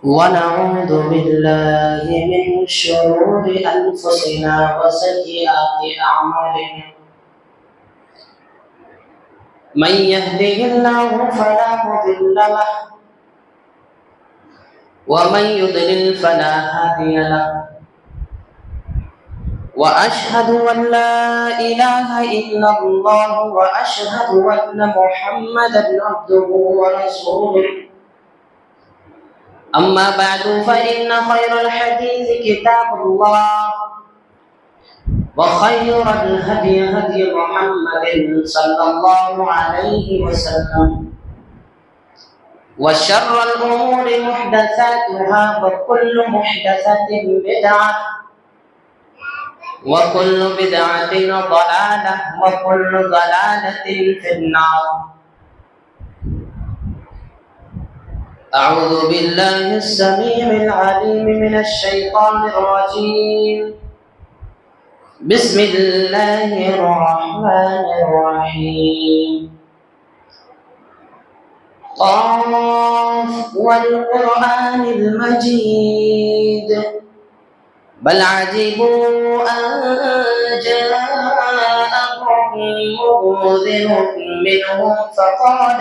ونعوذ بالله من شرور أنفسنا وسيئات أعمالنا من يهده الله فلا مضل له ومن يضلل فلا هادي له وأشهد أن لا إله إلا الله وأشهد أن محمدا عبده ورسوله أما بعد فإن خير الحديث كتاب الله وخير الهدي هدي محمد صلى الله عليه وسلم وشر الأمور محدثاتها وكل محدثة بدعة وكل بدعة ضلالة وكل ضلالة في النار. أعوذ بالله السميع العليم من الشيطان الرجيم. بسم الله الرحمن الرحيم. قاف والقرآن المجيد بل عجبوا أن جاءهم منذر منهم فقال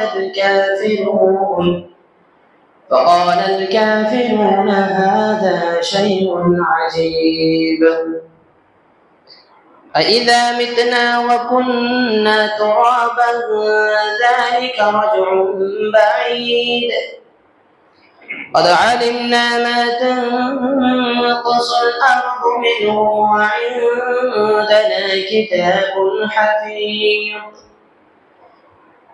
الكافرون هذا شيء عجيب. أإذا متنا وكنا ترابا ذلك رجع بعيد. قد علمنا ما تنقص الأرض منهم وعندنا كتاب حفيظ.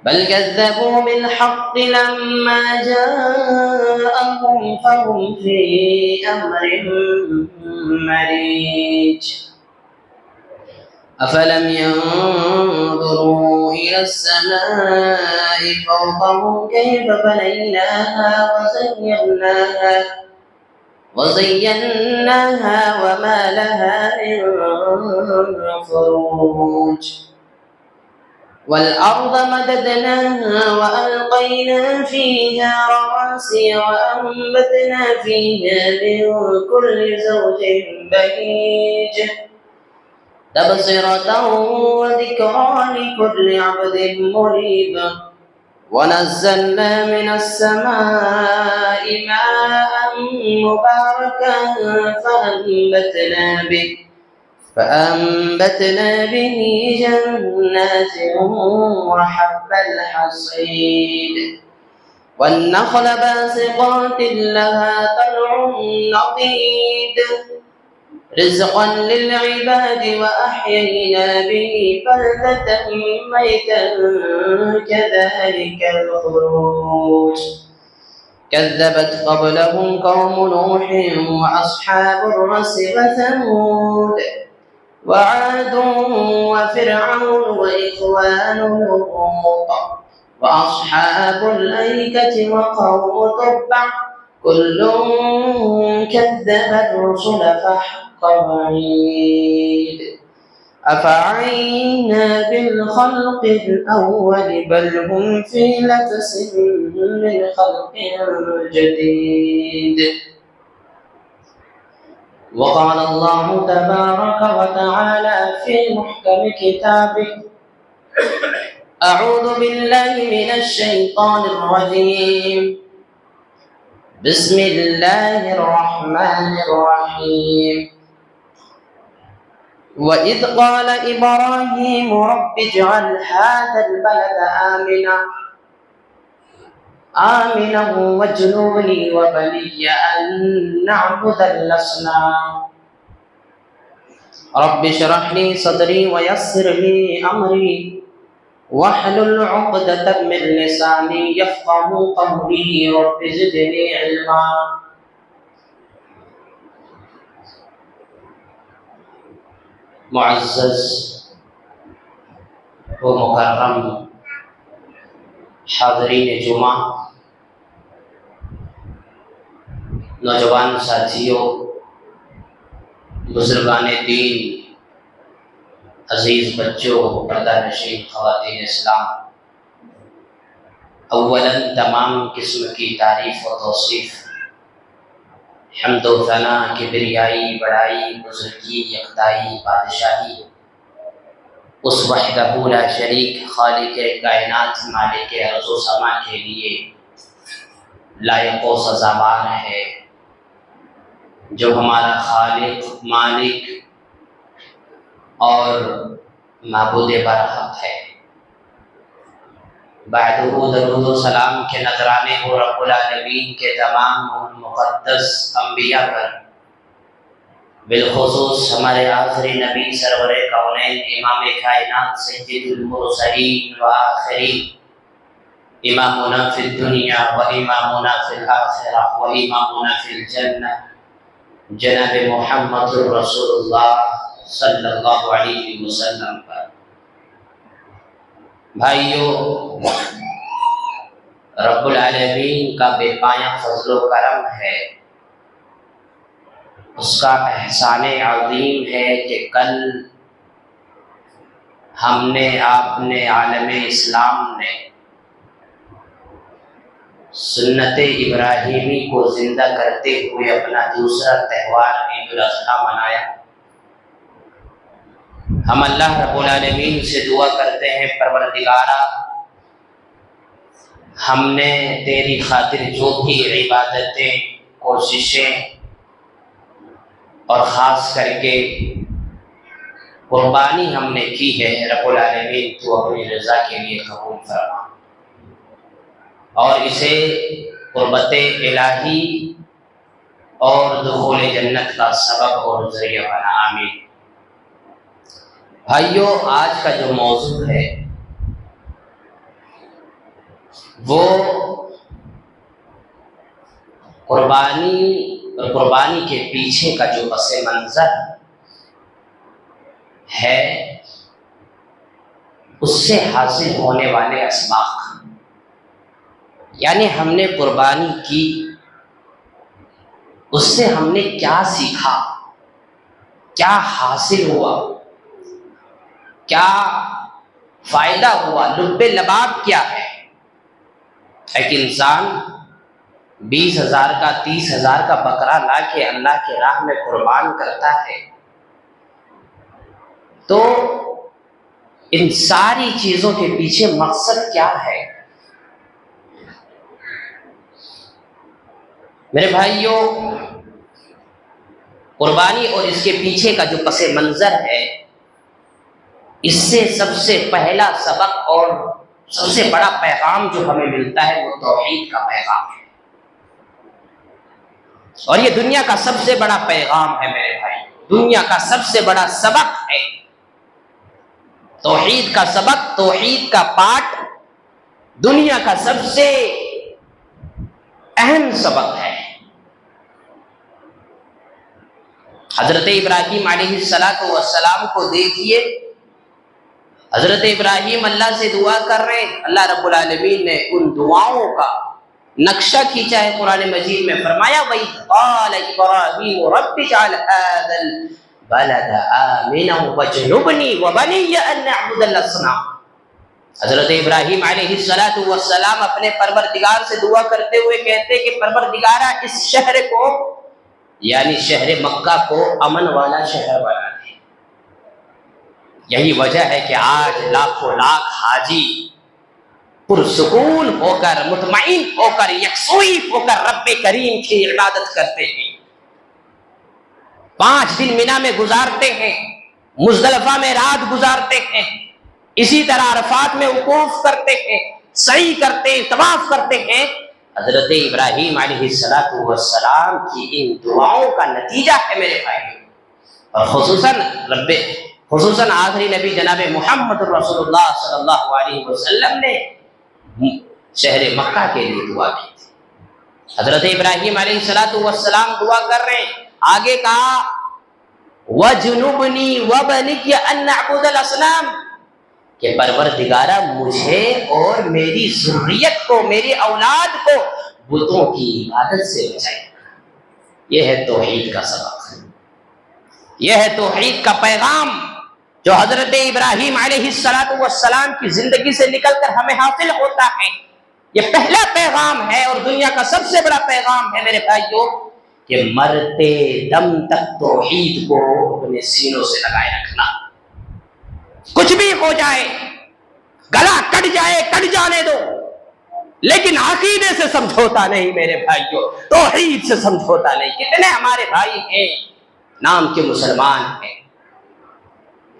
بل كذبوا بالحق لما جاءهم فهم في أمر مريج. أفلم ينظروا إلى السماء فوقهم كيف بنيناها وزيناها وما لها من فروج. والأرض مددناها وألقينا فيها رواسي وأنبتنا فيها من كل زوج بهيج تبصرة وذكرى لكل عبد منيب. ونزلنا من السماء ماء مباركا فأنبتنا به جنات وحب الحصيد والنخل باسقات لها طلع نضيد رزقا للعباد وأحيينا به بلدة ميتا كذلك الخروج. كذبت قبلهم قوم نوح وأصحاب الرس وثمود وعاد وفرعون وإخوان لوط وأصحاب الأيكة وقوم تبع كل كذب الرسل فحق وعيد. أفعينا بالخلق الأول بل هم في لبس من خلق جديد. وقال الله تبارك وتعالى في محكم كتابه أعوذ بالله من الشيطان الرجيم. بسم الله الرحمن الرحيم. وإذ قال إبراهيم رب اجعل هذا البلد آمنا واجنبني وبني أن نعبد الأصنام. رب اشرح لي صدري ويسر لي أمري واحلل عقدة من لساني يفقهوا قولي رب زدني علما. معزز و مکرم حاضرین جمعہ، نوجوان ساتھیوں، بزرگان دین، عزیز بچوں، پردہ نشین خواتین اسلام، اولاً تمام قسم کی تعریف و توصیف حمد و ثنا، کبریائی، بڑائی، بزرگی، یکتائی، بادشاہی اس وحدہ لا شریک خالق کائنات مالک ارض و سما کے لیے لائق و سزاوار ہے، جو ہمارا خالق، مالک اور معبود برحق ہے۔ بعد درود و سلام کے نذرانے ہو رب العالمین کے تمام مقدس انبیاء پر، بالخصوص ہمارے آخری نبی سرور کونین امام کائنات سید المرسلین و آخرین، امامنا فی الدنیا و امامنا فی الآخرہ و امامنا فی الجنہ، جناب محمد رسول اللہ صلی اللہ علیہ وسلم پر۔ بھائیو، رب العالمین کا بے پایاں فضل و کرم ہے، اس کا احسان عظیم ہے کہ کل ہم نے، آپ نے، عالم اسلام نے سنت ابراہیمی کو زندہ کرتے ہوئے اپنا دوسرا تہوار عید الاضحیٰ منایا۔ ہم اللہ رب العالمین سے دعا کرتے ہیں، پروردگارا، ہم نے تیری خاطر جو بھی عبادتیں، کوششیں اور خاص کر کے قربانی ہم نے کی ہے، رب العالمین تو اپنی رضا کے لیے قبول فرما اور اسے قربت الہی اور دخول جنت کا سبب اور ذریعہ بنا، آمین۔ بھائیو، آج کا جو موضوع ہے وہ قربانی کے پیچھے کا جو پس منظر ہے، اس سے حاصل ہونے والے اسباق، یعنی ہم نے قربانی کی، اس سے ہم نے کیا سیکھا، کیا حاصل ہوا، کیا فائدہ ہوا، لب لباب کیا ہے۔ ایک انسان 20,000 کا 30,000 کا بکرا لا کے اللہ کے راہ میں قربان کرتا ہے، تو ان ساری چیزوں کے پیچھے مقصد کیا ہے؟ میرے بھائیوں، قربانی اور اس کے پیچھے کا جو پس منظر ہے، اس سے سب سے پہلا سبق اور سب سے بڑا پیغام جو ہمیں ملتا ہے وہ توحید کا پیغام ہے، اور یہ دنیا کا سب سے بڑا پیغام ہے میرے بھائی، دنیا کا سب سے بڑا سبق ہے، توحید کا سبق، توحید کا پاٹ دنیا کا سب سے اہم سبق ہے۔ حضرت ابراہیم علیہ السلام کو دیکھیے، حضرت ابراہیم اللہ سے دعا کر رہے ہیں، اللہ رب العالمین نے ان دعاؤں کا نقشہ کھینچا ہے قرآن مجید میں، فرمایا وَإِذْ قَالَ إِبْرَاهِيمُ رَبِّ اجْعَلْ هَٰذَا الْبَلَدَ آمِنًا وَاجْنُبْنِي وَبَنِيَّ أَن نَّعْبُدَ الْأَصْنَامَ۔ حضرت ابراہیم علیہ السلام اپنے پروردگار سے دعا کرتے ہوئے کہتے کہ پروردگارا، اس شہر کو یعنی شہر مکہ کو امن والا شہر بنا دے۔ یہی وجہ ہے کہ آج لاکھوں لاکھ حاجی پرسکون ہو کر، مطمئن ہو کر، یکسوئی ہو کر رب کریم کی عبادت کرتے ہیں، 5 دن مینا میں گزارتے ہیں، مزدلفہ میں رات گزارتے ہیں، اسی طرح عرفات میں وقوف کرتے ہیں، سعی کرتے ہیں، طواف کرتے ہیں۔ حضرت ابراہیم علیہ السلام کی ان دعاؤں کا نتیجہ ہے میرے بھائی، اور خصوصاً آخری نبی جناب محمد رسول اللہ صلی اللہ علیہ وسلم نے شہر مکہ کے لیے دعا کی تھی۔ حضرت ابراہیم علیہ السلام دعا کر رہے ہیں، آگے کہا وَجْنُبْنِي وَبَنِيَّ أَن نَّعْبُدَ الْأَصْنَامَ، کہ پروردگارا مجھے اور میری ذریت کو، میری اولاد کو بتوں کی عبادت سے بچائے۔ یہ ہے توحید کا سبق، یہ ہے توحید کا پیغام جو حضرت ابراہیم علیہ السلام کی زندگی سے نکل کر ہمیں حاصل ہوتا ہے۔ یہ پہلا پیغام ہے اور دنیا کا سب سے بڑا پیغام ہے میرے بھائیوں، کہ مرتے دم تک توحید کو اپنے سینوں سے لگائے رکھنا. کچھ بھی ہو جائے، گلا کٹ جائے کٹ جانے دو، لیکن عقیدے سے سمجھوتا نہیں میرے بھائیوں، توحید سے سمجھوتا نہیں. کتنے ہمارے بھائی ہیں نام کے مسلمان ہیں،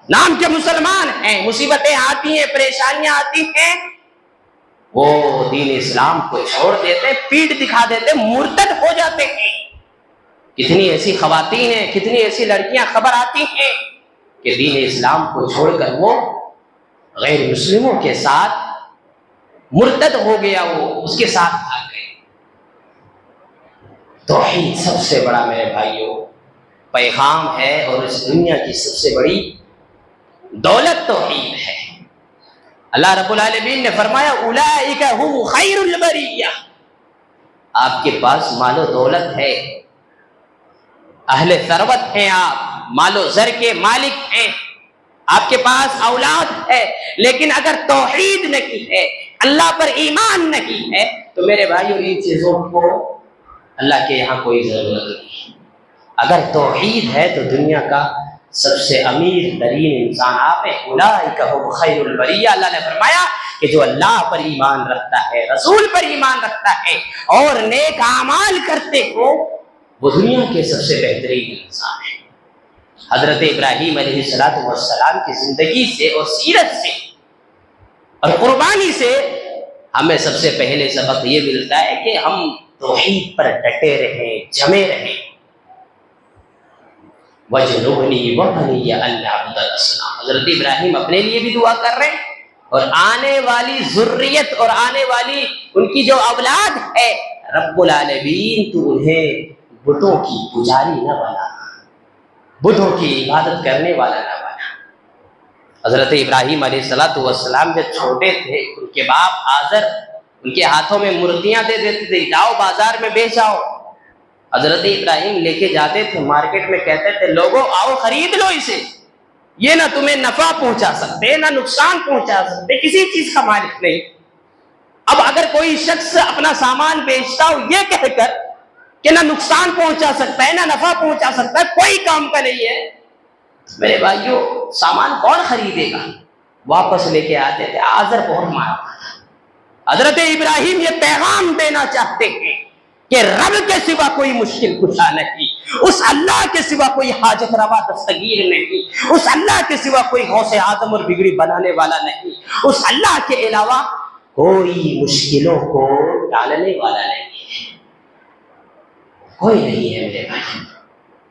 نام کے مسلمان ہیں، مصیبتیں آتی ہیں، پریشانیاں آتی ہیں، وہ دین اسلام کو چھوڑ دیتے، پیٹ دکھا دیتے، مرتد ہو جاتے ہیں. کتنی ایسی خواتین ہیں، کتنی ایسی لڑکیاں خبر آتی ہیں کہ دین اسلام کو چھوڑ کر وہ غیر مسلموں کے ساتھ مرتد ہو گیا، وہ اس کے ساتھ آ گئے. توحید سب سے بڑا میرے بھائیوں پیغام ہے، اور اس دنیا کی سب سے بڑی دولت توحید ہے. اللہ رب العالمین نے فرمایا اولئک هم خیر البریہ. آپ کے پاس مال و دولت ہے، اہل ثروت ہیں، آپ مال و زر کے مالک ہیں، آپ کے پاس اولاد ہے، لیکن اگر توحید نہیں ہے، اللہ پر ایمان نہیں ہے، تو میرے بھائیوں ان چیزوں کو اللہ کے یہاں کوئی ضرورت نہیں. اگر توحید ہے تو دنیا کا سب سے امیر ترین انسان آپ ہیں. اولئک هم خیر البریہ. اللہ نے فرمایا کہ جو اللہ پر ایمان رکھتا ہے، رسول پر ایمان رکھتا ہے اور نیک اعمال کرتے ہو، وہ دنیا کے سب سے بہترین انسان ہے. حضرت ابراہیم علیہ السلام کی زندگی سے اور سیرت سے اور قربانی سے ہمیں سب سے پہلے سبق یہ ملتا ہے کہ ہم توحید پر ڈٹے رہیں، جمے رہیں. وَجْنُبْنِي وَبَنِيَّ أَن نَعْبُدَ الْأَصْنَامَ. حضرت ابراہیم اپنے لیے بھی دعا کر رہے ہیں، اور آنے والی ذریت اور آنے والی ان کی جو اولاد ہے، رب العالمین تو انہیں بتوں کی پجاری نہ بنا، بتوں کی عبادت کرنے والا نہ بنا. حضرت ابراہیم علیہ السلام جب چھوٹے تھے، ان کے باپ آزر ان کے ہاتھوں میں مورتیاں دے دیتے تھے، جاؤ بازار میں بیچ آؤ. حضرت ابراہیم لے کے جاتے تھے مارکیٹ میں، کہتے تھے لوگوں آؤ خرید لو اسے، یہ نہ تمہیں نفع پہنچا سکتے نہ نقصان پہنچا سکتے، کسی چیز کا مالک نہیں. اب اگر کوئی شخص اپنا سامان بیچتا ہو یہ کہہ کر کہ نہ نقصان پہنچا سکتا ہے نہ نفع پہنچا سکتا ہے، کوئی کام کا نہیں ہے، میرے بھائیوں سامان کون خریدے گا؟ واپس لے کے آتے تھے. آزر بہت مارا. حضرت ابراہیم یہ پیغام دینا چاہتے ہیں کہ رب کے سوا کوئی مشکل کشا نہیں، اس اللہ کے سوا کوئی حاجت روا دستگیر نہیں، اس اللہ کے سوا کوئی غوث اعظم اور بگڑی بنانے والا نہیں، اس اللہ کے علاوہ کوئی مشکلوں کو ٹالنے والا نہیں ہے، کوئی نہیں ہے میرے بھائی.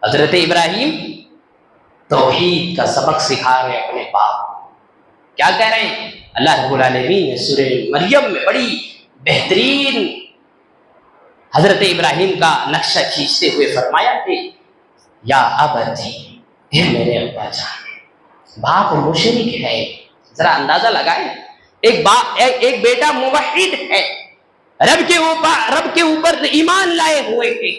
حضرت ابراہیم توحید کا سبق سکھا رہے ہیں اپنے باپ. کیا کہہ رہے ہیں؟ اللہ رب العالمین نے سورہ مریم میں بڑی بہترین حضرت ابراہیم کا نقشہ کھینچتے ہوئے فرمایا کہ یا ابتی، اے میرے ابا جان. باپ مشرک ہے، ذرا اندازہ لگائیں. ایک بیٹا موحد ہے، رب کے اوپر ایمان لائے ہوئے ہیں،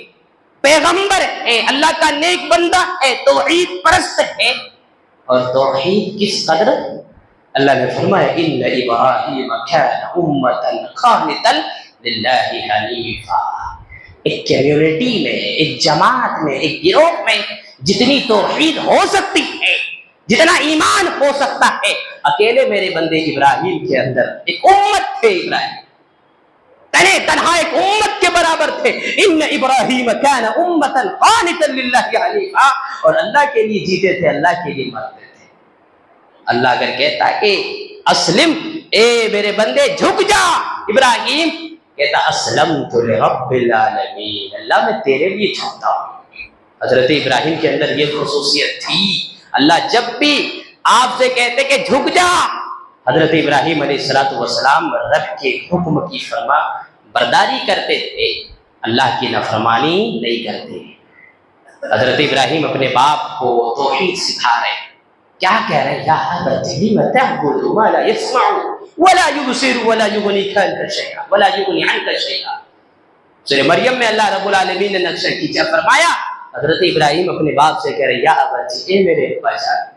پیغمبر ہے، اللہ کا نیک بندہ ہے، توحید پرست ہے. اور توحید کس قدر؟ اللہ نے فرمایا ان ابراہیم کان امۃ قانتا للہ حنیفا. ایک کمیونٹی میں، ایک جماعت میں، ایک گروہ میں جتنی توحید ہو سکتی ہے، جتنا ایمان ہو سکتا ہے، اکیلے میرے بندے ابراہیم کے اندر ایک امت تھے. ابراہیم تنہا ایک امت کے برابر تھے. ان ابراہیم کان امۃ قانتا للہ حنیفا. اور اللہ کے لیے جیتے تھے، اللہ کے لیے مرتے تھے. اللہ اگر کہتا کہ اسلم، اے میرے بندے جھک جا، ابراہیم کہتا اسلمت لرب العالمین، اللہ میں تیرے لیے جھکتا ہوں. حضرت ابراہیم کے اندر یہ خصوصیت تھی. اللہ جب بھی آپ سے کہتے کہ جھک جا، حضرت ابراہیم علیہ السلام رب کے حکم کی فرما برداری کرتے تھے، اللہ کی نافرمانی نہیں کرتے. حضرت ابراہیم اپنے باپ کو توحید سکھا رہے. کیا کہہ رہے ہیں؟ یا ابت لم تعبد ما لا يسمع ولا يبصر ولا يغني عنك شيئا ولا يغني عنك شيئا. سورہ مریم میں اللہ رب العالمین نے نقشہ کھینچا، فرمایا حضرت ابراہیم اپنے باپ سے کہہ رہے یا ابت، اے میرے ابا جان،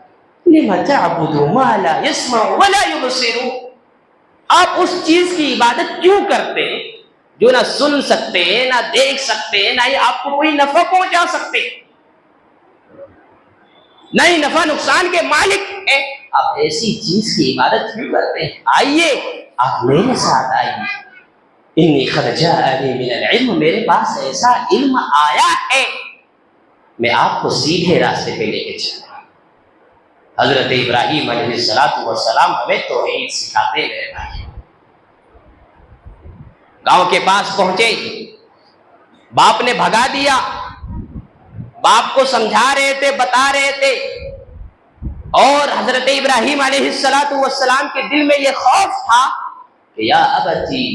لم تعبد ما لا يسمع ولا يبصر، آپ اس چیز کی عبادت کیوں کرتے ہیں جو نہ سن سکتے ہیں، نہ دیکھ سکتے ہیں، نہ ہی آپ کو کوئی نفع پہنچا سکتے، نہ ہی نفع نقصان کے مالک ہیں، آپ ایسی چیز کی عبادت کیوں کرتے ہیں؟ آئیے آپ میرے ساتھ آئیے، انی قد جاءنی من العلم، میرے پاس ایسا علم آیا ہے، میں آپ کو سیدھے راستے پہ لے کے چلوں۔ حضرت ابراہیم علیہ السلام ہمیں توحید سکھاتے ہیں بھائی۔ گاؤں کے پاس پہنچے، باپ نے بھگا دیا، باپ کو سمجھا رہے تھے، بتا رہے تھے، اور حضرت ابراہیم علیہ السلام کے دل میں یہ خوف تھا کہ یا ابتی،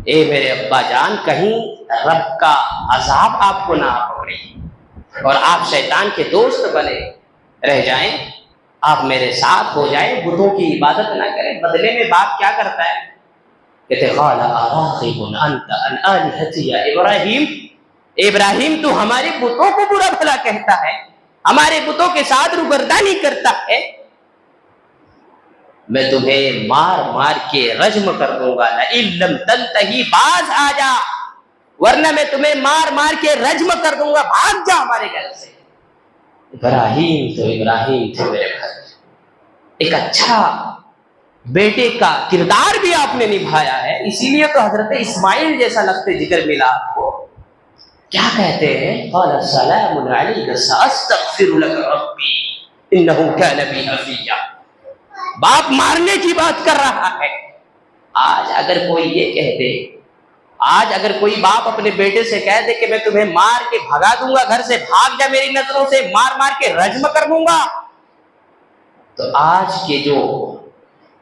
اے میرے ابا جان، کہیں رب کا عذاب آپ کو نہ پکڑے اور آپ شیطان کے دوست بنے رہ جائیں، آپ میرے ساتھ ہو جائیں، بتوں کی عبادت نہ کریں۔ بدلے میں باپ کیا کرتا ہے؟ کہتے قال اراغب انت عن آلہتی یا ابراہیم، ابراہیم تو ہمارے بتوں کو برا بھلا کہتا ہے، ہمارے بتوں کے ساتھ روبردانی کرتا ہے، میں تمہیں مار مار کے رجم کر دوں گا، لئن لم تنتہی، باز آ جا، ورنہ میں تمہیں مار مار کے رجم کر دوں گا، بھاگ جا ہمارے گھر سے۔ ابراہیم تھے میرے بھائی، ایک اچھا بیٹے کا کردار بھی آپ نے نبھایا ہے، اسی لیے تو حضرت اسماعیل جیسا لفظ ذکر ملا آپ کو۔ کیا کہتے ہیں؟ قال سلام علیک ساستغفر لک ربی انہ کان بی حفیا۔ باپ مارنے کی بات کر رہا ہے۔ آج اگر کوئی یہ کہہ دے، آج اگر کوئی باپ اپنے بیٹے سے کہہ دے کہ میں تمہیں مار کے بھگا دوں گا گھر سے، بھاگ جا میری نظروں سے، مار مار کے رجم کر دوں گا، تو آج کے جو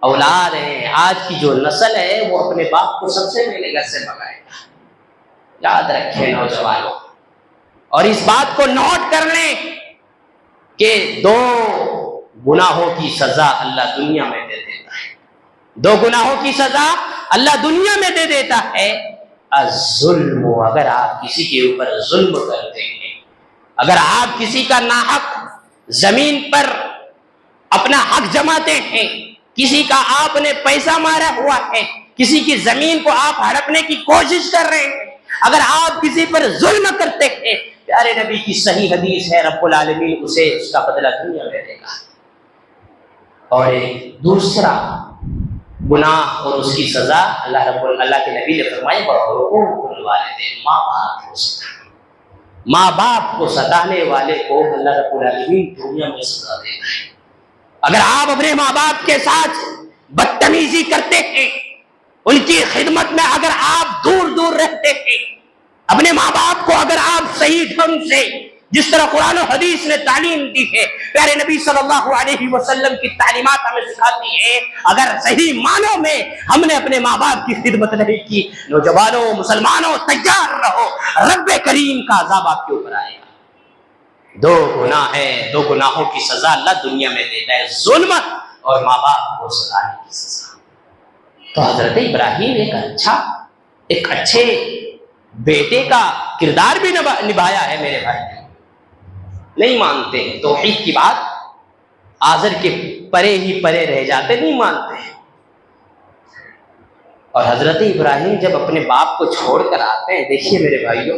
اولاد ہیں، آج کی جو نسل ہے، وہ اپنے باپ کو سب سے پہلے گھر سے بھگائے گا۔ یاد رکھیں نوجوانوں، اور اس بات کو نوٹ کر لیں کہ 2 گناہوں کی سزا اللہ دنیا میں دے دیتا ہے، 2 گناہوں کی سزا اللہ دنیا میں دے دیتا ہے۔ الظلم، اگر آپ کسی کے اوپر ظلم کرتے ہیں، اگر آپ کسی کا ناحق زمین پر اپنا حق جماتے ہیں، کسی کا آپ نے پیسہ مارا ہوا ہے، کسی کی زمین کو آپ ہڑپنے کی کوشش کر رہے ہیں، اگر آپ کسی پر ظلم کرتے ہیں، پیارے نبی کی صحیح حدیث ہے، رب العالمین اسے اس کا بدلہ دنیا میں دے گا۔ اور ایک دوسرا گناہ اور اس کی سزا اللہ کے نبی نے فرمایا وَعُقُوقُ الْوَالِدَيْنِ، ماں باپ کو ستانے والے کو اللہ رب العالمین دنیا میں سزا دیتا ہے۔ اگر آپ اپنے ماں باپ کے ساتھ بدتمیزی کرتے ہیں، ان کی خدمت میں اگر آپ دور دور رہتے ہیں، اپنے ماں باپ کو اگر آپ صحیح ڈھنگ سے، جس طرح قرآن و حدیث نے تعلیم دی ہے، پیارے نبی صلی اللہ علیہ وسلم کی تعلیمات ہمیں سکھاتی ہے، اگر صحیح معنوں میں ہم نے اپنے ماں باپ کی خدمت نہیں کی، نوجوانوں، مسلمانوں، تیار رہو، رب کریم کا عذاب آپ کے اوپر آئے گا۔ 2 گناہ ہیں، 2 گناہوں کی سزا اللہ دنیا میں دیتا ہے، ظلم اور ماں باپ کو ستانے کی سزا۔ تو حضرت ابراہیم ایک اچھے بیٹے کا کردار بھی نبھایا ہے میرے بھائی۔ نہیں مانتے ہیں توحید کی بات، آذر کے پرے ہی پرے رہ جاتے، نہیں مانتے ہیں۔ اور حضرت ابراہیم جب اپنے باپ کو چھوڑ کر آتے ہیں، دیکھیے میرے بھائیوں،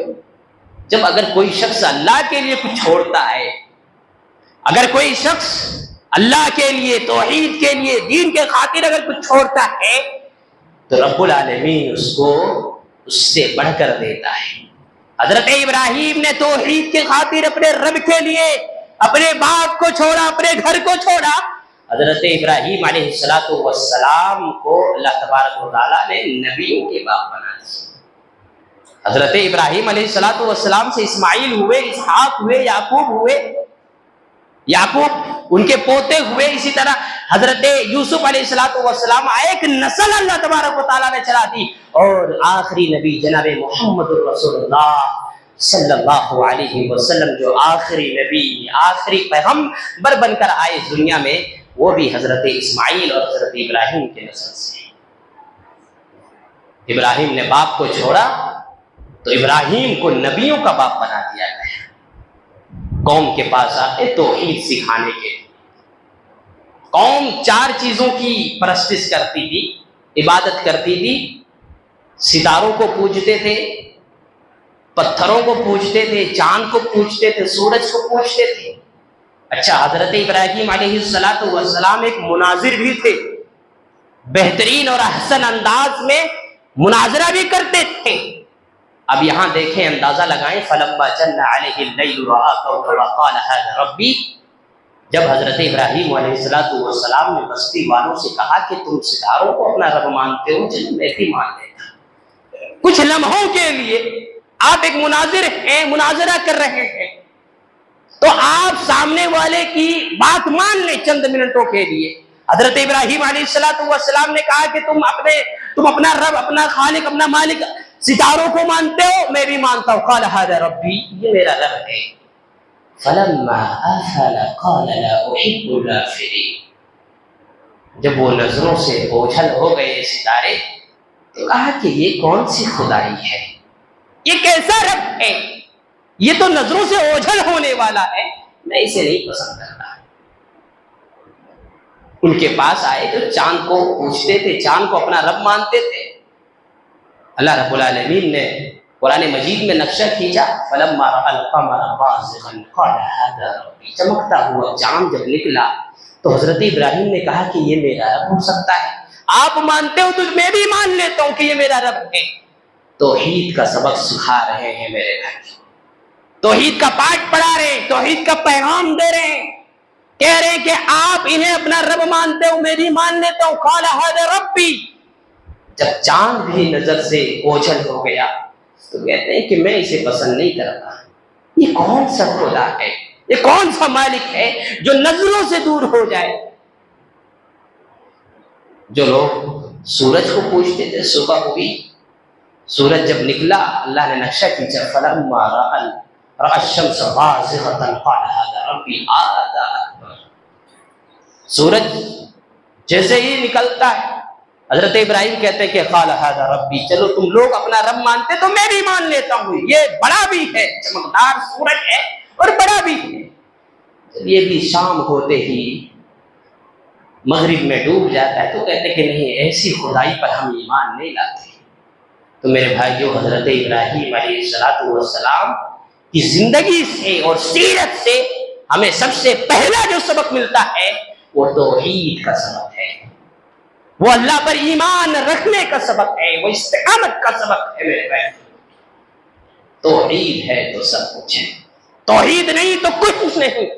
جب اگر کوئی شخص اللہ کے لیے کچھ چھوڑتا ہے، اگر کوئی شخص اللہ کے لیے، توحید کے لیے، دین کے خاطر اگر کچھ چھوڑتا ہے، تو رب العالمین اس کو اس سے بڑھ کر دیتا ہے۔ حضرت ابراہیم نے توحید کے خاطر اپنے رب کے لیے اپنے باپ کو چھوڑا، اپنے گھر کو چھوڑا۔ حضرت ابراہیم علیہ السلام کو اللہ تبارک و تعالیٰ نے نبیوں کے باپ بنا دیا۔ حضرت ابراہیم علیہ السلام سے اسماعیل ہوئے، اسحاق ہوئے، یعقوب ان کے پوتے ہوئے، اسی طرح حضرت یوسف علیہ السلام ایک نسل اللہ تبارک و تعالیٰ نے چلا دی، اور آخری نبی جناب محمد رسول اللہ صلی اللہ علیہ وسلم جو آخری نبی، آخری پیغمبر بن کر آئے اس دنیا میں، وہ بھی حضرت اسماعیل اور حضرت ابراہیم کے نسل سے۔ ابراہیم نے باپ کو چھوڑا تو ابراہیم کو نبیوں کا باپ بنا دیا گیا۔ قوم کے پاس آتے توحید سکھانے کے لیے۔ قوم 4 چیزوں کی پرستش کرتی تھی، عبادت کرتی تھی: ستاروں کو پوجتے تھے، پتھروں کو پوجتے تھے، چاند کو پوجتے تھے، سورج کو پوجتے تھے۔ اچھا، حضرت ابراہیم علیہ السلام ایک مناظر بھی تھے، بہترین اور احسن انداز میں مناظرہ بھی کرتے تھے۔ اب یہاں دیکھیں، اندازہ لگائیں، فلما جن علیہ اللیل رأى کوكبا قال هذا ربی۔ جب حضرت ابراہیم علیہ السلام نے بستی والوں سے کہا کہ تم ستاروں کو اپنا رب مانتے ہو، چلو میں بھی مان لیتا۔ کچھ لمحوں کے لیے آپ ایک مناظر ہیں، مناظرہ کر رہے ہیں، تو آپ سامنے والے کی بات مان لیں چند منٹوں کے لیے۔ حضرت ابراہیم علیہ السلام نے کہا کہ تم اپنا رب، اپنا خالق، اپنا مالک ستاروں کو مانتے ہو، میں بھی مانتا ہوں۔ قال هذا ربی، یہ میرا رب ہے۔ فلما آفل قال لا احب الآفلین۔ جب وہ نظروں سے اوجھل ہو گئے ستارے تو کہا کہ یہ کون سی خدائی ہے، یہ کیسا رب ہے، یہ تو نظروں سے اوجھل ہونے والا ہے، میں اسے نہیں پسند کرتا۔ ان کے پاس آئے جو چاند کو پوجتے تھے، چاند کو اپنا رب مانتے تھے۔ اللہ رب العالمین نے قرآن مجید میں نقشہ کھینچا، فلما رأى القمر بازغا قال هذا ربی۔ چمکتا ہوا چاند جب نکلا تو حضرت ابراہیم نے کہا کہ یہ میرا رب ہو سکتا ہے، آپ مانتے ہو تو میں بھی مان لیتا ہوں کہ یہ میرا رب ہے۔ توحید کا سبق سکھا رہے ہیں میرے بھائی، توحید کا پاٹ پڑھا رہے ہیں، توحید کا پیغام دے رہے ہیں، کہہ رہے ہیں کہ آپ انہیں اپنا رب مانتے ہو، میں بھی مان لیتا ہوں۔ قال هذا ربی۔ جب چاند بھی نظر سے اوجھل ہو گیا تو کہتے ہیں کہ میں اسے پسند نہیں کرتا، یہ کون سا خدا ہے، یہ کون سا مالک ہے جو نظروں سے دور ہو جائے۔ جو لوگ سورج کو پوجتے تھے، صبح ہوئی، سورج جب نکلا، اللہ نے نقشہ کھینچا، فلما رأى الشمس بازغة قال هذا ربی هذا اکبر۔ سورج جیسے ہی نکلتا ہے، حضرت ابراہیم کہتے ہیں کہ قال هذا ربی، چلو تم لوگ اپنا رب مانتے تو میں بھی مان لیتا ہوں، یہ بڑا بھی ہے، چمکدار سورج ہے اور بڑا بھی ہے۔ یہ بھی شام ہوتے ہی مغرب میں ڈوب جاتا ہے تو کہتے ہیں کہ نہیں، ایسی خدائی پر ہم ایمان نہیں لاتے۔ تو میرے بھائیو، حضرت ابراہیم علیہ السلام کی زندگی سے اور سیرت سے ہمیں سب سے پہلا جو سبق ملتا ہے وہ توحید کا سبق ہے، وہ اللہ پر ایمان رکھنے کا سبق ہے، وہ استقامت کا سبق ہے۔ میرے بھائی، توحید ہے تو سب کچھ ہے، توحید نہیں تو کچھ نہیں،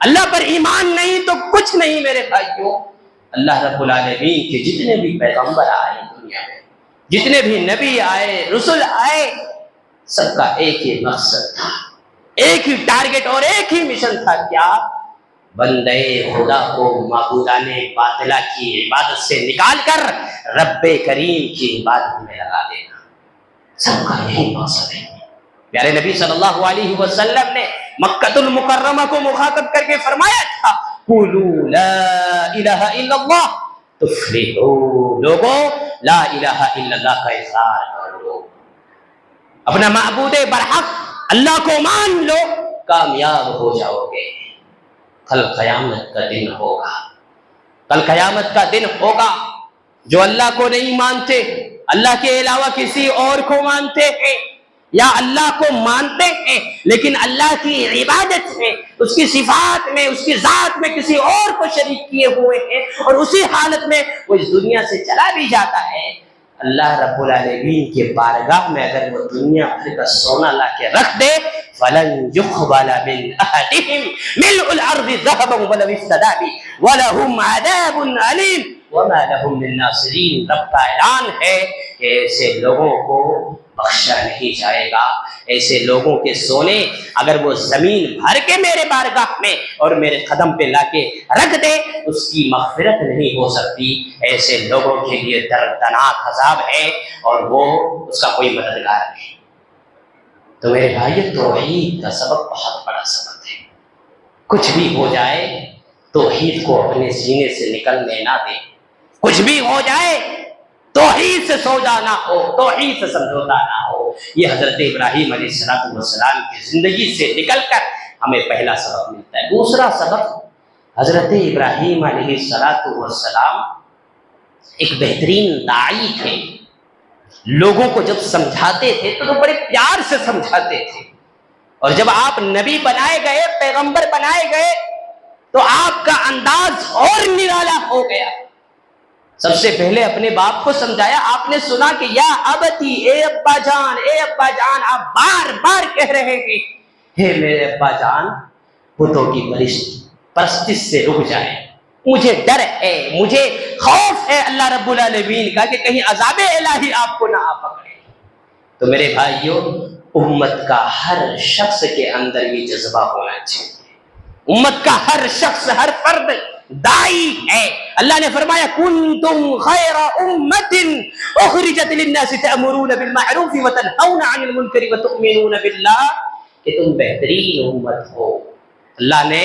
اللہ پر ایمان نہیں تو کچھ نہیں۔ میرے بھائیو، اللہ رب العالمین کے جتنے بھی پیغمبر آئے دنیا میں، جتنے بھی نبی آئے، رسول آئے، سب کا ایک ہی مقصد تھا، ایک ہی ٹارگٹ اور ایک ہی مشن تھا، کیا؟ بندے خدا کو معبودان باطلہ کی عبادت سے نکال کر رب کریم کی عبادت میں لگا دینا، سب کا یہی مقصد ہے۔ پیارے نبی صلی اللہ علیہ وسلم نے مکہ المکرمہ کو مخاطب کر کے فرمایا تھا، قولوا لا الہ الا اللہ تفلحوا۔ لوگوں، لا الہ الا اللہ کا اقرار کر لو، اپنا معبود برحق اللہ کو مان لو، کامیاب ہو جاؤ گے۔ کل قیامت کا دن ہوگا، کل قیامت کا دن ہوگا، جو اللہ کو نہیں مانتے، اللہ کے علاوہ کسی اور کو مانتے ہیں، یا اللہ کو مانتے ہیں لیکن اللہ کی عبادت میں، اس کی صفات میں، اس کی ذات میں کسی اور کو شریک کیے ہوئے ہیں، اور اسی حالت میں وہ اس دنیا سے چلا بھی جاتا ہے، اللہ رب العالمین کے بارگاہ میں اگر وہ دنیا بھر کا سونا لا کے رکھ دے، فَلَنْ يُقْبَلَ مِنْ أَحَدِهِمْ مِلْءُ الْأَرْضِ ذَهَبًا وَلَوِ افْتَدَىٰ بِهِ وَلَهُمْ عَذَابٌ أَلِيمٌ وَمَا لَهُمْ مِنْ نَاصِرِينَ۔ رب کا اعلان ہے کہ ایسے لوگوں کو بخشا نہیں جائے گا، ایسے لوگوں کے سونے اگر وہ زمین بھر کے میرے بارگاہ میں اور میرے قدم پہ لا کے رکھ دے، اس کی مغفرت نہیں ہو سکتی۔ ایسے لوگوں کے لیے دردناک عذاب ہے اور وہ اس کا کوئی مددگار نہیں۔ تو میرے بھائی، توحید کا سبق بہت بڑا سبق ہے۔ کچھ بھی ہو جائے توحید کو اپنے سینے سے نکلنے نہ دے، کچھ بھی ہو جائے توحید سے سودا نہ ہو، توحید سے سمجھوتا نہ ہو۔ یہ حضرت ابراہیم علیہ السلام کی زندگی سے نکل کر ہمیں پہلا سبق ملتا ہے۔ دوسرا سبق، حضرت ابراہیم علیہ السلام ایک بہترین داعی تھے، لوگوں کو جب سمجھاتے تھے تو بڑے پیار سے سمجھاتے تھے، اور جب آپ نبی بنائے گئے، پیغمبر بنائے گئے، تو آپ کا انداز اور نرالا ہو گیا۔ سب سے پہلے اپنے باپ کو سمجھایا، آپ نے سنا کہ یا ابتی، اے ابا جان، اے ابا جان، آپ بار بار کہہ رہے ہیں ہے میرے ابا جان بتوں کی پرستش سے رک جائے، مجھے ڈر ہے، مجھے خوف ہے اللہ رب العالمین کا کہ کہیں عذاب الہی آپ کو نہ آ پکڑے۔ تو میرے بھائیوں، امت کا ہر شخص کے اندر یہ جذبہ ہونا چاہیے۔ امت کا ہر شخص، ہر فرد دائی ہے۔ اللہ نے فرمایا کنتم خیر امت اخرجت للناس تأمرون بالمعروف وتنہون عن المنکر وتؤمنون باللہ، کہ تم بہترین امت ہو۔ اللہ نے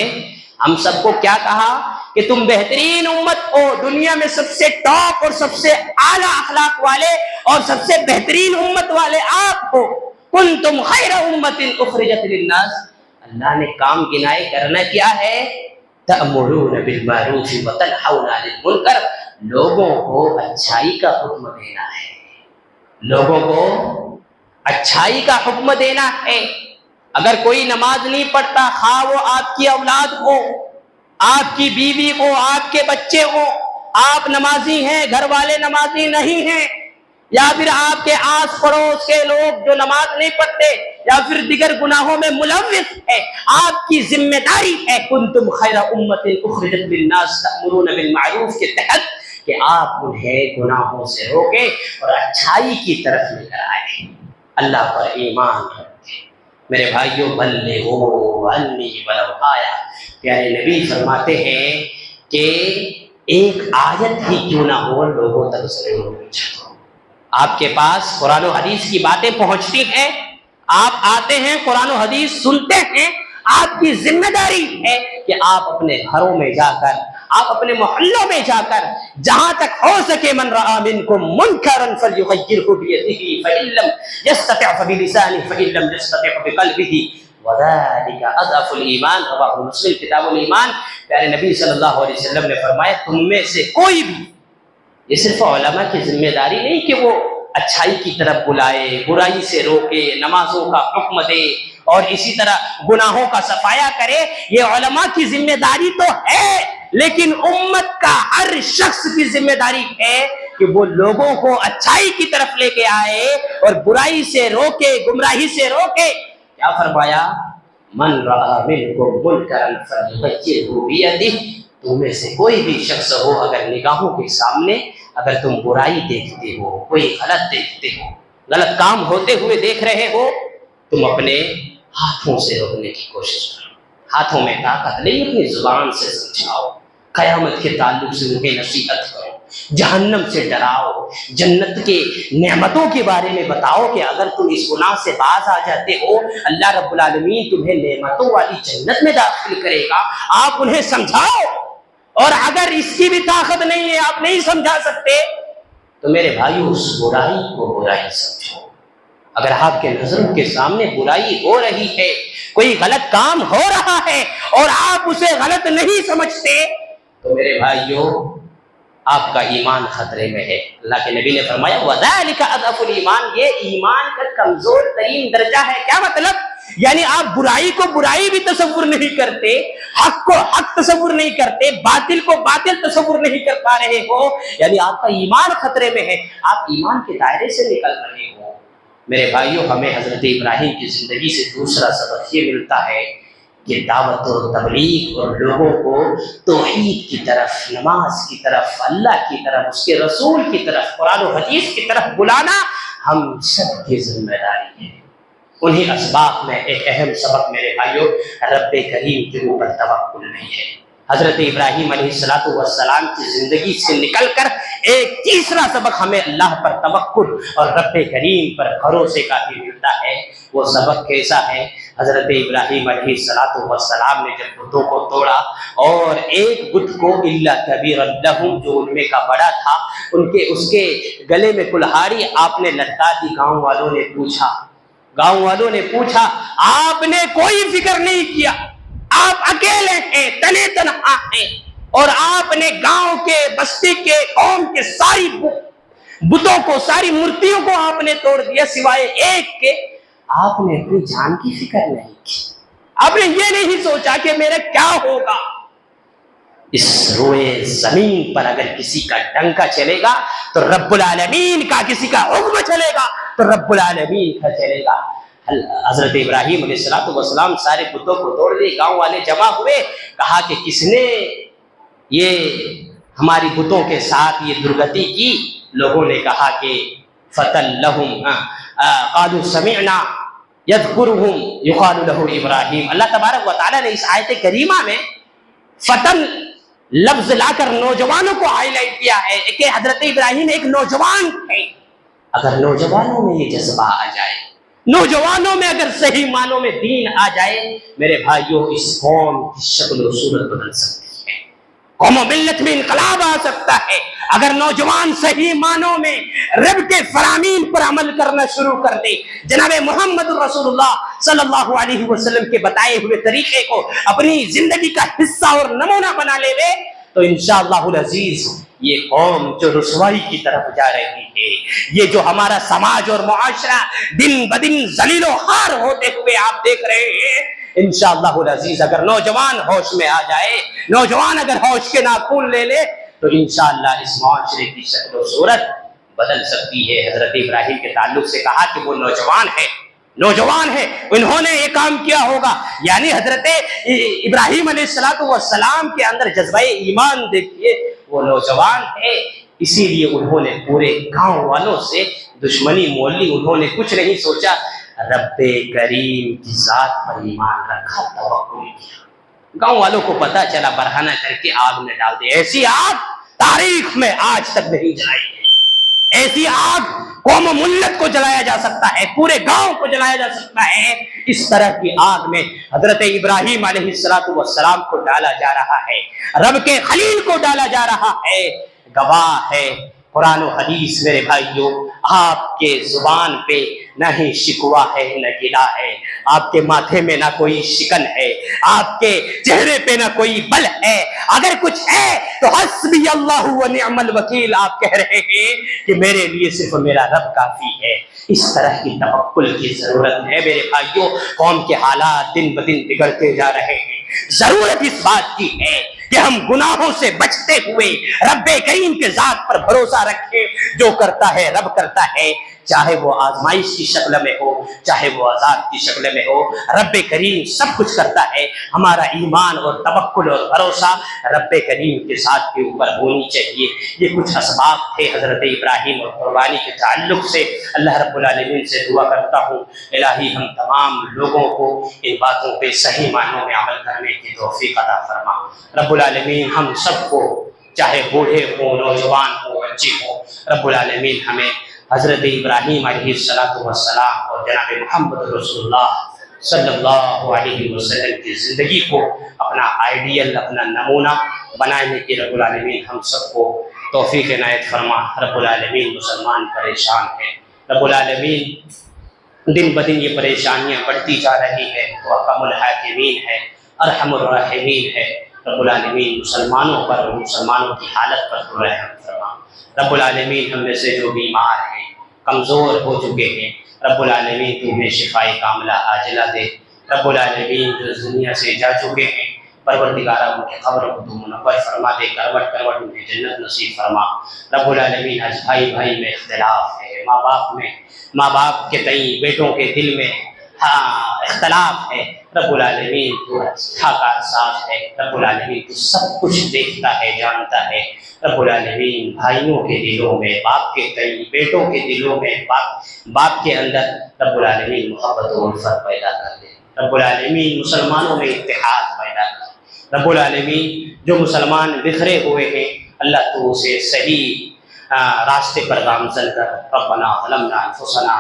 ہم سب کو کیا کہا کہ تم بہترین امت ہو، دنیا میں سب سے ٹاپ اور سب سے اعلیٰ اخلاق والے اور سب سے بہترین امت والے آپ ہو۔ کنتم خیر امت اخرجت للناس، اللہ نے کام گنائے، کرنا کیا ہے؟ تأمرون بالمعروف وتنہون عن المنکر، لوگوں کو اچھائی کا حکم دینا ہے، لوگوں کو اچھائی کا حکم دینا ہے۔ اگر کوئی نماز نہیں پڑھتا، خواہ وہ آپ کی اولاد ہو، آپ کی بیوی ہو، آپ کے بچے ہو، آپ نمازی ہیں، گھر والے نمازی نہیں ہیں، یا پھر آپ کے آس پڑوس کے لوگ جو نماز نہیں پڑھتے یا پھر دیگر گناہوں میں ملوث ہے، آپ کی ذمہ داری ہے کنتم خیر امت اخرجت للناس تأمرون بالمعروف کے تحت کہ آپ انہیں گناہوں سے روکیں اور اچھائی کی طرف لے کر آئیں، اللہ پر ایمان رکھیں۔ میرے بھائیوں، بلغوا عنی ولو آیا، پیارے نبی فرماتے ہیں کہ ایک آیت ہی کیوں نہ ہو لوگوں تک ضرور پہنچا دو۔ آپ کے پاس قرآن و حدیث کی باتیں پہنچتی ہیں، آپ آتے ہیں، قرآن و حدیث سنتے ہیں، آپ کی ذمہ داری ہے کہ آپ اپنے گھروں میں جا کر، آپ اپنے محلوں میں جا کر، جہاں تک ہو سکے من رأى منکم منکرا فلیغیرہ بیدہ فإن لم یستطع فبلسانہ فإن لم یستطع بقلبہ وذلک اضعف الایمان، رواہ مسلم کتاب الایمان۔ پیارے نبی صلی اللہ علیہ وسلم نے فرمایا تم میں سے کوئی بھی، یہ صرف علماء کی ذمہ داری نہیں کہ وہ اچھائی کی طرف بلائے، برائی سے روکے، نمازوں کا حکم دے اور اسی طرح گناہوں کا صفایا کرے، یہ علماء کی ذمہ داری تو ہے، لیکن امت کا ہر شخص کی ذمہ داری ہے کہ وہ لوگوں کو اچھائی کی طرف لے کے آئے اور برائی سے روکے، گمراہی سے روکے۔ کیا فرمایا؟ من رأى منکم منکرا فلیغیرہ بیدہ، تم میں سے کوئی بھی شخص ہو اگر نگاہوں کے سامنے اگر تم برائی دیکھتے ہو، کوئی غلط دیکھتے ہو، غلط کام ہوتے ہوئے دیکھ رہے ہو، تم اپنے ہاتھوں سے روکنے کی کوشش کرو۔ ہاتھوں میں طاقت نہیں، اپنی زبان سے سمجھاؤ، قیامت کے تعلق سے انہیں نصیحت کرو، جہنم سے ڈراؤ، جنت کے نعمتوں کے بارے میں بتاؤ کہ اگر تم اس گناہ سے باز آ جاتے ہو اللہ رب العالمین تمہیں نعمتوں والی جنت میں داخل کرے گا، آپ انہیں سمجھاؤ۔ اور اگر اس کی بھی طاقت نہیں ہے، آپ نہیں سمجھا سکتے، تو میرے بھائیو اس برائی کو برائی سمجھو۔ اگر آپ کے نظروں کے سامنے برائی ہو رہی ہے، کوئی غلط کام ہو رہا ہے اور آپ اسے غلط نہیں سمجھتے، تو میرے بھائیو آپ کا ایمان خطرے میں ہے۔ اللہ کے نبی نے فرمایا وَذَلِكَ أَضْعَفُ الْإِيمَانِ، یہ ایمان کا کمزور ترین درجہ ہے۔ کیا مطلب؟ یعنی آپ برائی کو برائی بھی تصور نہیں کرتے، حق کو حق تصور نہیں کرتے، باطل کو باطل تصور نہیں کر پا رہے ہو، یعنی آپ کا ایمان خطرے میں ہے، آپ ایمان کے دائرے سے نکل رہے ہو۔ میرے بھائیوں، ہمیں حضرت ابراہیم کی زندگی سے دوسرا سبق یہ ملتا ہے کہ دعوت و تبلیغ اور لوگوں کو توحید کی طرف، نماز کی طرف، اللہ کی طرف، اس کے رسول کی طرف، قرآن و حدیث کی طرف بلانا ہم سب کی ذمہ داری ہے۔ انہی اسباق میں ایک اہم سبق میرے بھائیوں رب کریم کے اوپر توکل نہیں ہے۔ حضرت ابراہیم علیہ السلام کی زندگی سے نکل کر ایک تیسرا سبق ہمیں اللہ پر توکل اور رب کریم پر بھروسے کا بھی ملتا ہے۔ وہ سبق کیسا ہے؟ حضرت ابراہیم علیہ السلام نے جب بتوں کو توڑا اور ایک بت کو الا کبیر لہم، جو ان میں کا بڑا تھا، اس کے گلے میں کلہاڑی آپ نے لٹکا دی۔ گاؤں والوں نے پوچھا آپ نے کوئی فکر نہیں کیا، آپ اکیلے ہیں، تنے تنہا ہیں، اور آپ نے گاؤں کے، بستی کے، قوم کے ساری بتوں کو, ساری مورتیوں کو آپ نے توڑ دیا سوائے ایک کے. آپ نے اپنی جان کی فکر نہیں کی, آپ نے یہ نہیں سوچا کہ میرا کیا ہوگا. اس روئے زمین پر اگر کسی کا ڈنکا چلے گا تو رب العالمین کا, کسی کا حکم چلے گا تو رب العالمین کا چلے گا. حضرت ابراہیم علیہ السلام سارے بتوں کو توڑ دیے, گاؤں والے جمع ہوئے, کہا کہ کس نے یہ ہماری بتوں کے ساتھ یہ درگتی کی. لوگوں نے کہا کہ فتن لہم قالوا سمعنا یذکرہم یقال لہ ابراہیم. اللہ تبارک و تعالیٰ نے اس آیت کریمہ میں فتن لفظ لا کر نوجوانوں کو ہائی لائٹ کیا ہے کہ حضرت ابراہیم ایک نوجوان تھے. اگر نوجوانوں میں یہ جذبہ آ جائے, نوجوانوں میں اگر صحیح معنوں میں دین آ جائے, میرے بھائیوں اس قوم کی شکل و صورت بدل سکتی ہے, قوم و ملت میں انقلاب آ سکتا ہے. اگر نوجوان صحیح معنوں میں رب کے فرامین پر عمل کرنا شروع کر دے, جناب محمد رسول اللہ صلی اللہ علیہ وسلم کے بتائے ہوئے طریقے کو اپنی زندگی کا حصہ اور نمونہ بنا لے وے, تو انشاءاللہ العزیز یہ قوم جو رسوائی کی طرف جا رہی ہے, یہ جو ہمارا سماج اور معاشرہ دن بدن ذلیل و خوار ہوتے ہوئے آپ دیکھ رہے ہیں, انشاءاللہ العزیز اگر نوجوان ہوش میں آ جائے, نوجوان اگر ہوش کے ناخن لے لے, تو انشاءاللہ اس معاشرے کی شکل و صورت بدل سکتی ہے. حضرت ابراہیم کے تعلق سے کہا کہ وہ نوجوان ہے, انہوں نے یہ کام کیا ہوگا. یعنی حضرت ابراہیم علیہ السلام کے اندر جذبہ ایمان دیکھیے, وہ نوجوان ہے, اسی لیے انہوں نے پورے گاؤں والوں سے دشمنی مول لی. انہوں نے کچھ نہیں سوچا, رب کریم کی ذات پر ایمان رکھا, توکل کیا. گاؤں والوں کو پتا چلا, برہنہ کر کے آگ میں ڈال دے. ایسی آگ تاریخ میں آج تک نہیں جلائی ہے. ایسی آگ قوم و ملت کو جلایا جا سکتا ہے, پورے گاؤں کو جلایا جا سکتا ہے. اس طرح کی آگ میں حضرت ابراہیم علیہ السلام کو ڈالا جا رہا ہے, رب کے خلیل کو ڈالا جا رہا ہے. گواہ ہے قرآن و حدیث میرے بھائیوں, آپ کے زبان پہ نہ ہی شکوہ ہے نہ گلہ ہے, آپ کے ماتھے میں نہ کوئی شکن ہے, آپ کے چہرے پہ نہ کوئی بل ہے. اگر کچھ ہے تو حسبی اللہ و نعم الوکیل آپ کہہ رہے ہیں کہ میرے لیے صرف میرا رب کافی ہے. اس طرح کی توکل کی ضرورت ہے میرے بھائیوں. قوم کے حالات دن بدن بگڑتے جا رہے ہیں, ضرورت اس بات کی ہے کہ ہم گناہوں سے بچتے ہوئے رب کریم کے ذات پر بھروسہ رکھیں. جو کرتا ہے رب کرتا ہے, چاہے وہ آزمائش کی شکل میں ہو, چاہے وہ عذاب کی شکل میں ہو, رب کریم سب کچھ کرتا ہے. ہمارا ایمان اور توکل اور بھروسہ رب کریم کے ذات کے اوپر ہونی چاہیے. یہ کچھ اسباب تھے حضرت ابراہیم اور قربانی کے تعلق سے. اللہ رب العالمین سے دعا کرتا ہوں, الہی ہم تمام لوگوں کو ان باتوں پہ صحیح معنوں میں عمل کرنے کی توفیق عطا فرما. رب العالمین ہم سب کو, چاہے بوڑھے ہوں, نوجوان ہوں, بچے ہوں, رب العالمین ہمیں حضرت ابراہیم علیہ السلام اور جناب محمد رسول اللہ صلی اللہ علیہ وسلم کی زندگی کو اپنا آئیڈیل, اپنا نمونہ بنانے کی رب العالمین ہم سب کو توفیق عنایت فرما. رب العالمین مسلمان پریشان ہے, رب العالمین دن بدن یہ پریشانیاں بڑھتی جا رہی ہے, تو احکم الحاکمین ہے, ارحم الراحمین ہے. رب العالمین مسلمانوں پر اور مسلمانوں کی حالت پر رحم فرما. رب العالمین ہم میں سے جو بیمار ہیں, کمزور ہو چکے ہیں, رب العالمین تو انہیں شفائے کاملہ عاجلہ دے. رب العالمین جو دنیا سے جا چکے ہیں, پروردگارہ ان کے قبر کو تو منور فرما دے, کروٹ کروٹ انہیں جنت نصیب فرما. رب العالمین آج بھائی بھائی میں اختلاف ہے, ماں باپ کے تئیں بیٹوں کے دل میں اختلاف ہے. رب العالمین تو اچھا کار ساز ہے, رب العالمین تو سب کچھ دیکھتا ہے, جانتا ہے. رب العالمین بھائیوں کے دلوں میں, باپ کے تئیں بیٹوں کے دلوں میں, باپ کے اندر رب العالمین محبت و الفت پیدا کر دے. رب العالمین مسلمانوں میں اتحاد پیدا کر. رب العالمین جو مسلمان بکھرے ہوئے ہیں, اللہ تو اسے صحیح راستے پر گامزن کر. ربنا ظلمنا انفسنا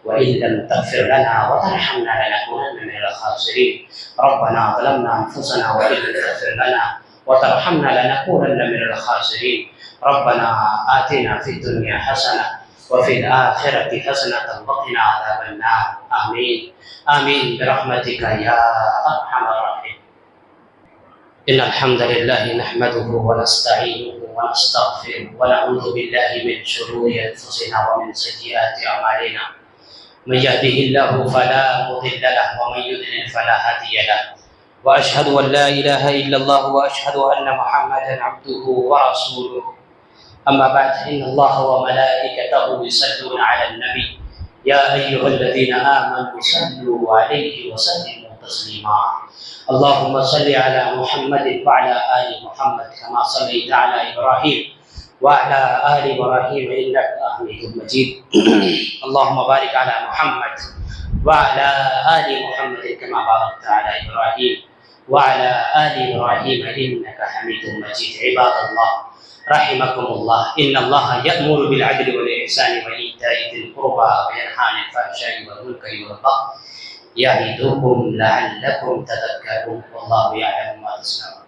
وإن لم تغفر لنا وترحمنا لنكونن من الخاسرين. ربنا ظلمنا أنفسنا وإن لم تغفر لنا وترحمنا لنكونن من الخاسرين. ربنا آتنا في الدنيا حسنة وفي الآخرة حسنة وقنا عذاب النار. آمين آمين برحمتك يا أرحم الراحمين. إن الحمد لله نحمده ونستعينه ونستغفره ونعوذ بالله من شرور أنفسنا ومن سيئات أعمالنا من يهده الله فلا مضل له ومن يضلل فلا هادي له وأشهد أن لا إله إلا الله وأشهد أن محمدا عبده ورسوله أما بعد إن الله وملائكته يصلون على النبي يا أيها الذين آمنوا صلوا عليه وسلموا تسليما اللهم صل على محمد وعلى آل محمد كما صليت على إبراهيم وعلى آل إبراهيم إنك حميد مجيد اللهم بارك على محمد وعلى آل محمد كما باركت على إبراهيم وعلى آل إبراهيم إنك حميد مجيد عباد الله رحمكم الله إن الله يأمر بالعدل والإحسان وإيتاء ذي القربى وينهى عن الفحشاء والمنكر والبغي يعظكم لعلكم تذكرون والله يعلم ما تصنعون